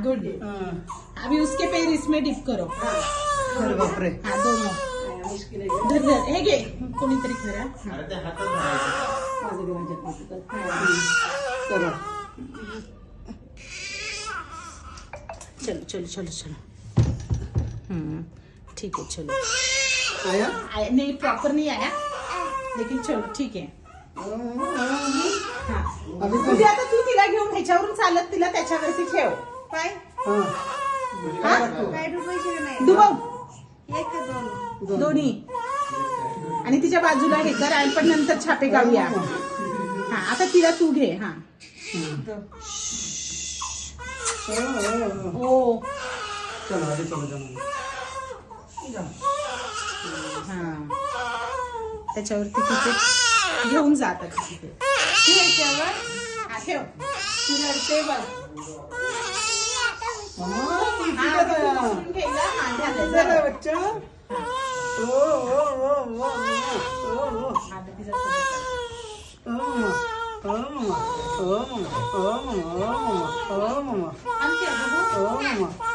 Good. अभी उसके पैर इसमें डिप करो। अरे बापरे। हाँ दोनों धर धर हे घे कोणीतरी खरा। चलो चलो चलो चलो चलो। ठीक है चलो। आया नहीं प्रॉपर नहीं आया लेकिन चलो ठीक आहे। अभी म्हणजे आता तू तिला घेऊन ह्याच्यावरून चालत तिला त्याच्यावरती ठेव। काय काय डुबायचे नाही डुबव एक का दोन दोन्ही आणि तिच्या बाजूला हे कर आणि पण नंतर छापे काढूया। हा आता तिला तू घे। हा ओ चलो आगे चलो चलो। हा त्याच्यावरती तिथे घेऊन जातात तिथे ठेव हा ठेव तू रडते बघ। चलो बच्चा। ओ ओ ओ ओ ओ ओ ओ ओ ओ